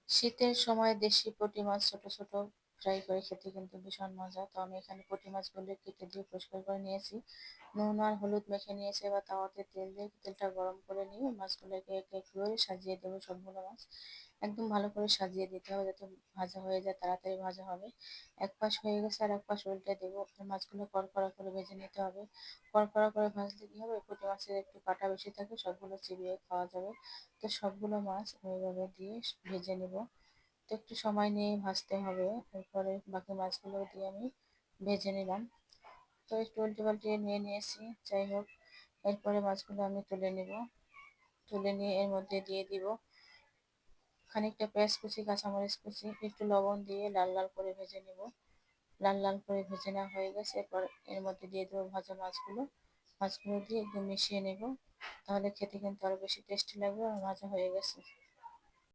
শীতের সময় দেশি পুঁটি মাছ ছোট ছোট ফ্রাই করে খেতে কিন্তু ভীষণ মজা। তো আমি এখানে পুঁটি মাছগুলো কেটে দিয়ে পরিষ্কার করে নিয়েছি, নুন আর হলুদ মেখে নিয়েছি। এবার তাওয়াতে তেল দিয়ে তেলটা গরম করে নিয়ে মাছগুলোকে এক এক করে সাজিয়ে দেবো। সবগুলো মাছ একদম ভালো করে সাজিয়ে দিতে হবে যাতে ভাজা হয়ে যায়, তাড়াতাড়ি ভাজা হবে। এক পাশ হয়ে গেছে আর এক পাশ উল্টে দেবো। মাছগুলো কড়কড়া করে ভেজে নিতে হবে। কড়কড়া করে ভাজলে কি হবে, পুঁটি মাছের একটু কাঁটা বেশি থাকে, সবগুলো চিবিয়ে খাওয়া যাবে। তো সবগুলো মাছ ওইভাবে দিয়ে ভেজে নেব। তো একটু সময় নিয়ে ভাজতে হবে। এরপরে বাকি মাছগুলো দিয়ে আমি ভেজে নিলাম। তো একটু উল্টে পাল্টে নিয়ে নিয়েছি, যাই হোক। এরপরে মাছগুলো আমি তুলে নেব। তুলে নিয়ে এর মধ্যে দিয়ে দিব খানিকটা পেঁয়াজ কুচি, কাঁচামরিচ কুচি, একটু লবণ দিয়ে লাল লাল করে ভেজে নেব। লাল লাল করে ভেজে নেওয়া হয়ে গেছে, এরপর এর মধ্যে দিয়ে দেবো ভাজা মাছগুলো। মাছগুলো দিয়ে একদম মিশিয়ে নেব, তাহলে খেতে কিন্তু আরো বেশি টেস্টি লাগবে। আর ভাজা হয়ে গেছে।